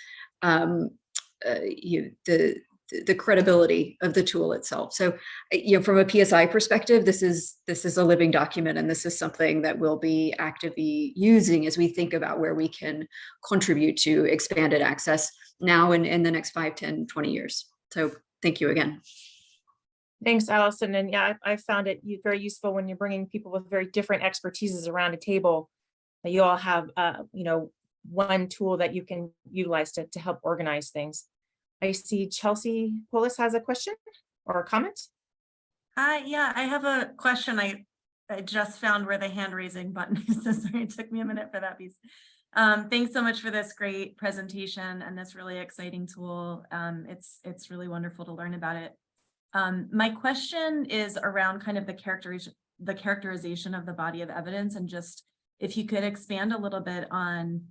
the credibility of the tool itself. So, you know, from a PSI perspective, this is a living document, and this is something that we'll be actively using as we think about where we can contribute to expanded access now and in the next 5, 10, 20 years. So thank you again. Thanks, Allison. And yeah, I found it very useful when you're bringing people with very different expertises around a table, that you all have, you know, one tool that you can utilize to help organize things. I see Chelsea Polis has a question or a comment. Yeah, I have a question. I just found where the hand raising button is. So sorry, it took me a minute for that piece. Thanks so much for this great presentation and this really exciting tool. It's really wonderful to learn about it. My question is around kind of the characterization of the body of evidence, and just if you could expand a little bit on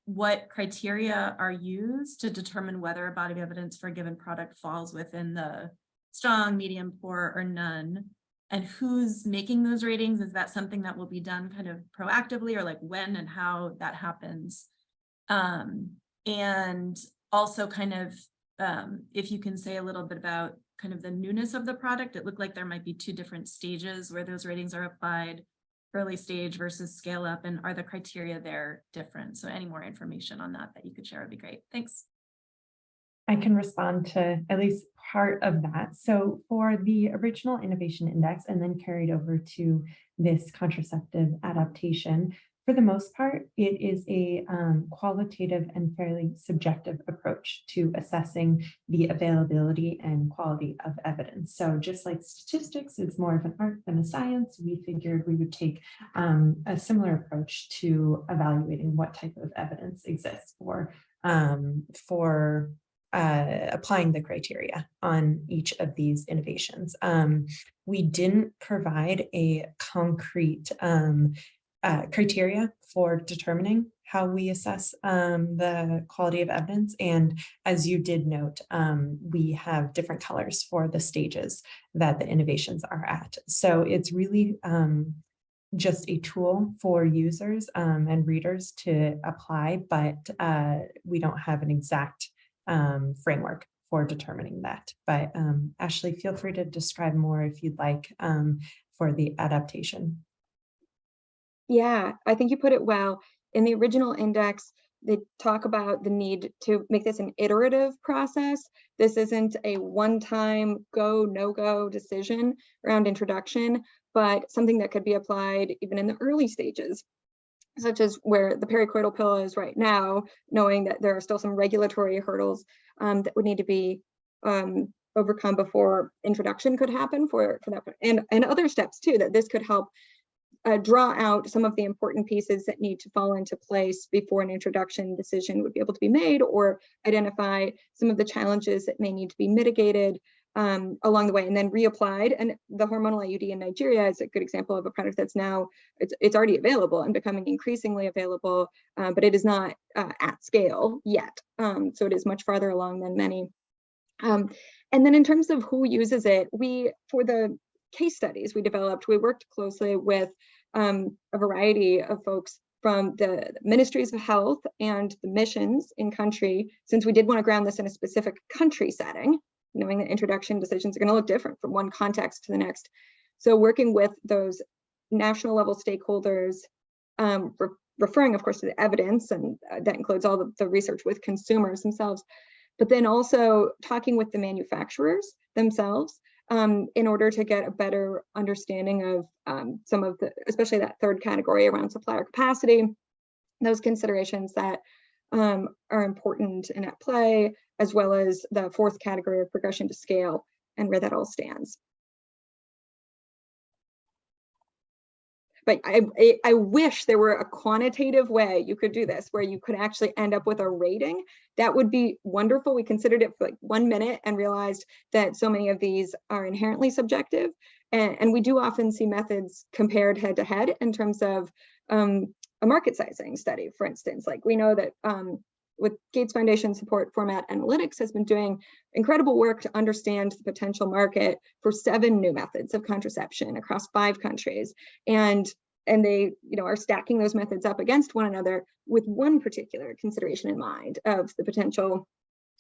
what criteria are used to determine whether a body of evidence for a given product falls within the strong, medium, poor, or none, and who's making those ratings. Is that something that will be done kind of proactively, or like when and how that happens? And also kind of, if you can say a little bit about kind of the newness of the product. It looked like there might be 2 different stages where those ratings are applied, early stage versus scale up, and are the criteria there different? So any more information on that you could share would be great. Thanks. I can respond to at least part of that. So for the original Innovation Index, and then carried over to this contraceptive adaptation, for the most part, it is a qualitative and fairly subjective approach to assessing the availability and quality of evidence. So just like statistics is more of an art than a science, we figured we would take a similar approach to evaluating what type of evidence exists for applying the criteria on each of these innovations. We didn't provide a concrete criteria for determining how we assess the quality of evidence. And as you did note, we have different colors for the stages that the innovations are at. So it's really just a tool for users and readers to apply, but we don't have an exact framework for determining that. But Ashley, feel free to describe more if you'd like for the adaptation. Yeah, I think you put it well. In the original index, they talk about the need to make this an iterative process. This isn't a one-time go, no-go decision around introduction, but something that could be applied even in the early stages, such as where the pericoital pill is right now, knowing that there are still some regulatory hurdles that would need to be overcome before introduction could happen for that, and other steps too, that this could help draw out some of the important pieces that need to fall into place before an introduction decision would be able to be made, or identify some of the challenges that may need to be mitigated along the way and then reapplied. And the hormonal IUD in Nigeria is a good example of a product that's now, it's already available and becoming increasingly available, but it is not at scale yet. So it is much farther along than many. And then in terms of who uses it, for the case studies we developed, we worked closely with a variety of folks from the ministries of health and the missions in country, since we did want to ground this in a specific country setting, knowing that introduction decisions are going to look different from one context to the next. So working with those national level stakeholders, referring of course to the evidence, and that includes all the research with consumers themselves, but then also talking with the manufacturers themselves in order to get a better understanding of some of the, especially that third category around supplier capacity, those considerations that are important and at play, as well as the fourth category of progression to scale and where that all stands. But I wish there were a quantitative way you could do this, where you could actually end up with a rating. That would be wonderful. We considered it for like 1 minute and realized that so many of these are inherently subjective. And we do often see methods compared head to head in terms of a market sizing study, for instance. Like we know that with Gates Foundation support, Format Analytics has been doing incredible work to understand the potential market for 7 new methods of contraception across 5 countries. And they are stacking those methods up against one another with one particular consideration in mind of the potential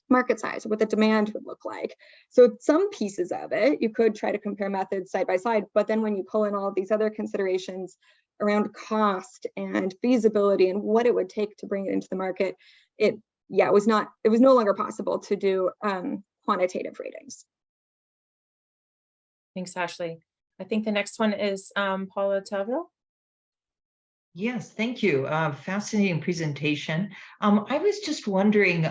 market size, what the demand would look like. So some pieces of it, you could try to compare methods side by side, but then when you pull in all of these other considerations around cost and feasibility and what it would take to bring it into the market, it was no longer possible to do quantitative ratings. Thanks, Ashley. I think the next one is Paula Telville. Yes, thank you. Fascinating presentation. I was just wondering,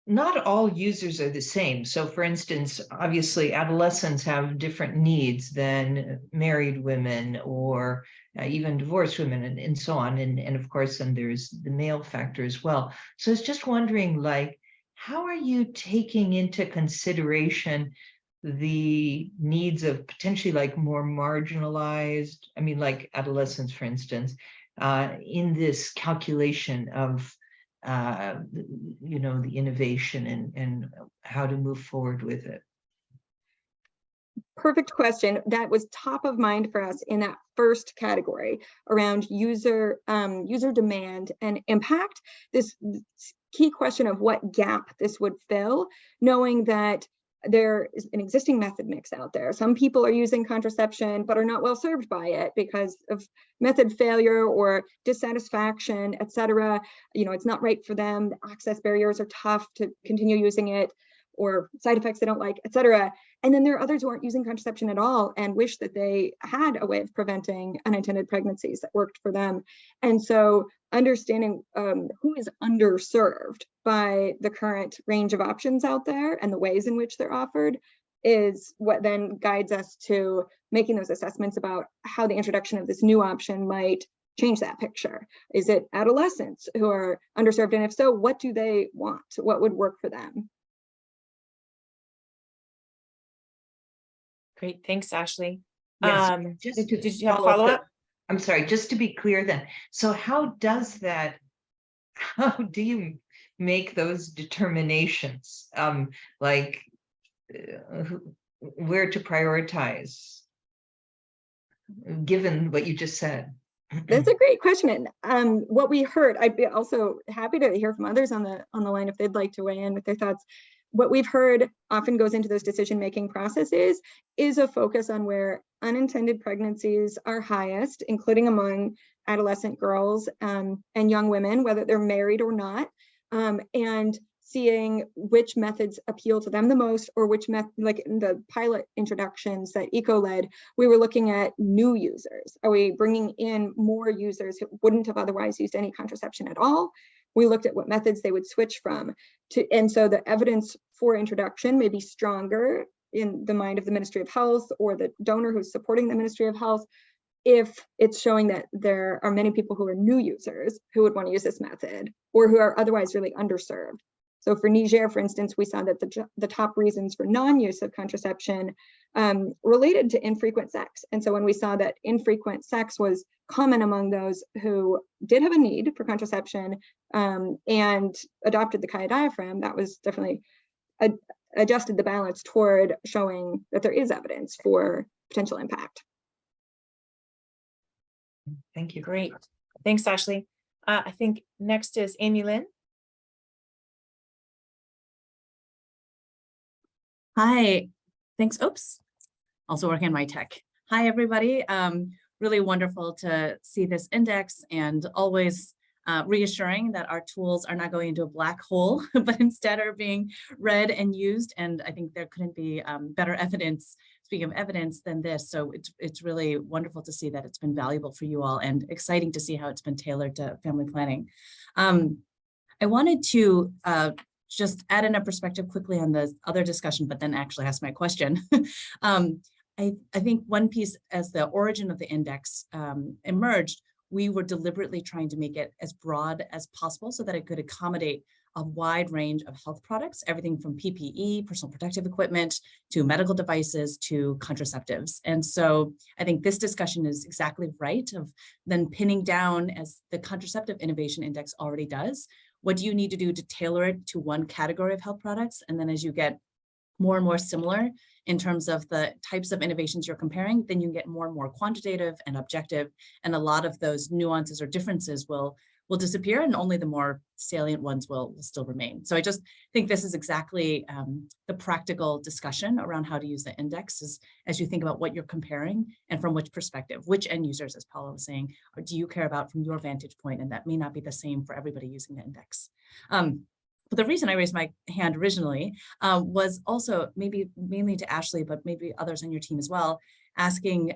not all users are the same. So for instance, obviously adolescents have different needs than married women or even divorced women and so on. And of course, then there's the male factor as well. So I was just wondering, like, how are you taking into consideration the needs of potentially like more marginalized, I mean, like adolescents, for instance, in this calculation of the innovation and how to move forward with it? Perfect question. That was top of mind for us in that first category around user demand and impact. This key question of what gap this would fill, knowing that there is an existing method mix out there. Some people are using contraception but are not well served by it because of method failure or dissatisfaction, et cetera. It's not right for them. The access barriers are tough to continue using it, or side effects they don't like, et cetera. And then there are others who aren't using contraception at all and wish that they had a way of preventing unintended pregnancies that worked for them. And so understanding who is underserved by the current range of options out there and the ways in which they're offered is what then guides us to making those assessments about how the introduction of this new option might change that picture. Is it adolescents who are underserved? And if so, what do they want? What would work for them? Great, thanks, Ashley. Yes, Did you have a follow-up? I'm sorry, just to be clear then. So how do you make those determinations? Like where to prioritize, given what you just said? That's a great question. And what we heard, I'd be also happy to hear from others on the line if they'd like to weigh in with their thoughts. What we've heard often goes into those decision-making processes is a focus on where unintended pregnancies are highest, including among adolescent girls and young women, whether they're married or not, and seeing which methods appeal to them the most, or which like in the pilot introductions that EECO led, we were looking at new users. Are we bringing in more users who wouldn't have otherwise used any contraception at all? We looked at what methods they would switch from and so the evidence for introduction may be stronger in the mind of the Ministry of Health or the donor who's supporting the Ministry of Health if it's showing that there are many people who are new users who would want to use this method or who are otherwise really underserved. So for Niger, for instance, we saw that the top reasons for non-use of contraception related to infrequent sex. And so when we saw that infrequent sex was common among those who did have a need for contraception and adopted the Kaya diaphragm, that was definitely adjusted the balance toward showing that there is evidence for potential impact. Thank you. Great. Thanks, Ashley. I think next is Amy Lynn. Hi, thanks. Oops, also working on my tech. Hi, everybody. Really wonderful to see this index and always reassuring that our tools are not going into a black hole, but instead are being read and used. And I think there couldn't be better evidence, speaking of evidence, than this. So it's really wonderful to see that it's been valuable for you all and exciting to see how it's been tailored to family planning. I wanted to just add in a perspective quickly on the other discussion, but then actually ask my question. I think one piece, as the origin of the index emerged, we were deliberately trying to make it as broad as possible so that it could accommodate a wide range of health products, everything from PPE, personal protective equipment, to medical devices, to contraceptives. And so I think this discussion is exactly right, of then pinning down, as the Contraceptive Innovation Index already does, what do you need to do to tailor it to one category of health products? And then as you get more and more similar in terms of the types of innovations you're comparing, then you get more and more quantitative and objective, and a lot of those nuances or differences will disappear, and only the more salient ones will still remain. So I just think this is exactly the practical discussion around how to use the index, is as you think about what you're comparing and from which perspective, which end users, as Paula was saying, or do you care about from your vantage point, and that may not be the same for everybody using the index. But the reason I raised my hand originally was also mainly to Ashley, but maybe others on your team as well, asking,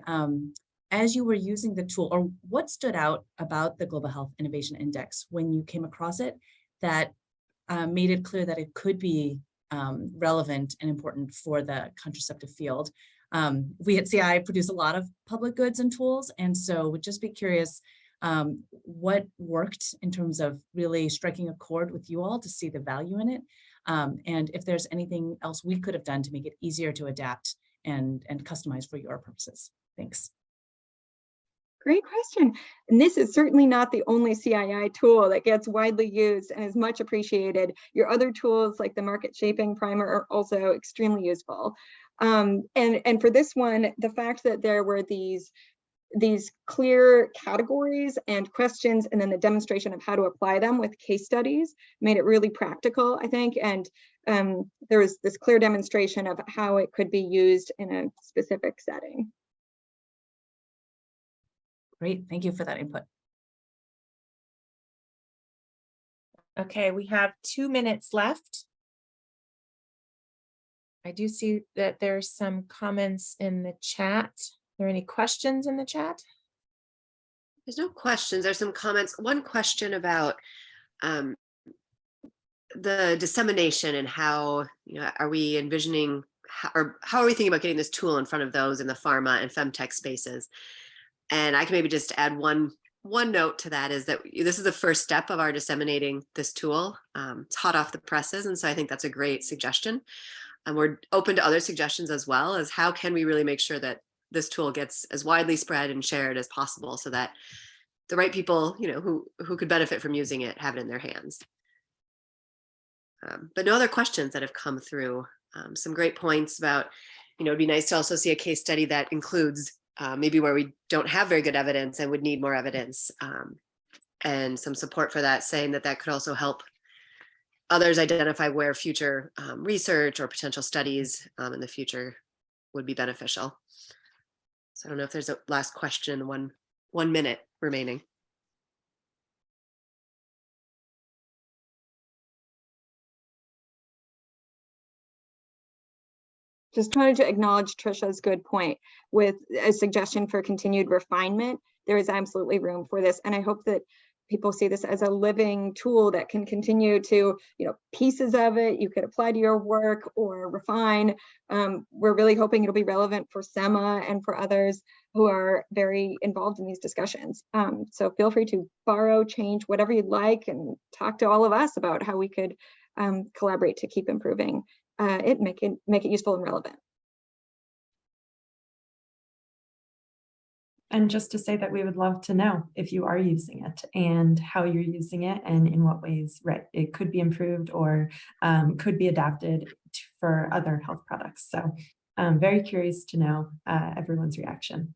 as you were using the tool, or what stood out about the Global Health Innovation Index when you came across it that made it clear that it could be relevant and important for the contraceptive field? We at CI produce a lot of public goods and tools, and so would just be curious what worked in terms of really striking a chord with you all to see the value in it, and if there's anything else we could have done to make it easier to adapt and customize for your purposes. Thanks. Great question. And this is certainly not the only CII tool that gets widely used and is much appreciated. Your other tools like the market shaping primer are also extremely useful. And for this one, the fact that there were these clear categories and questions, and then the demonstration of how to apply them with case studies made it really practical, I think. And there was this clear demonstration of how it could be used in a specific setting. Great, thank you for that input. Okay, we have 2 minutes left. I do see that there's some comments in the chat. Are there any questions in the chat? There's no questions. There's some comments. One question about the dissemination and how, are we envisioning, or how are we thinking about getting this tool in front of those in the pharma and femtech spaces? And I can maybe just add one note to that, is that this is the first step of our disseminating this tool. It's hot off the presses, and so I think that's a great suggestion. And we're open to other suggestions as well, as how can we really make sure that this tool gets as widely spread and shared as possible, so that the right people, who could benefit from using it, have it in their hands. But no other questions that have come through. Some great points about, it'd be nice to also see a case study that includes maybe where we don't have very good evidence and would need more evidence, and some support for that, saying that could also help others identify where future research or potential studies in the future would be beneficial. So I don't know if there's a last question, 1 minute remaining. Just wanted to acknowledge Trisha's good point with a suggestion for continued refinement. There is absolutely room for this. And I hope that people see this as a living tool that can continue to, pieces of it you could apply to your work or refine. We're really hoping it'll be relevant for SEMA and for others who are very involved in these discussions. So feel free to borrow, change, whatever you'd like, and talk to all of us about how we could collaborate to keep improving it, make it useful and relevant. And just to say that we would love to know if you are using it and how you're using it and in what ways it could be improved or could be adapted for other health products. So I'm very curious to know everyone's reaction.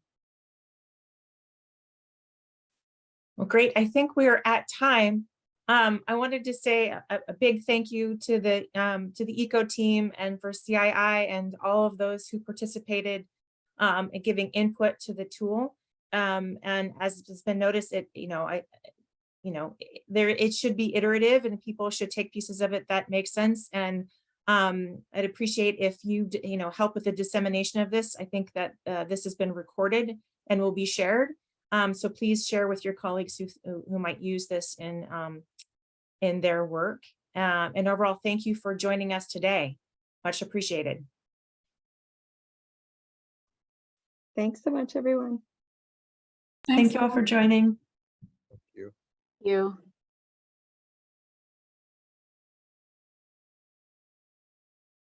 Well, great. I think we are at time. I wanted to say a big thank you to the EECO team and for CII and all of those who participated in giving input to the tool. And as has been noticed, it should be iterative, and people should take pieces of it that make sense and I'd appreciate if you, help with the dissemination of this. I think that this has been recorded and will be shared. So please share with your colleagues who might use this in their work. And overall, thank you for joining us today. Much appreciated. Thanks so much, everyone. Thank you all for joining. You.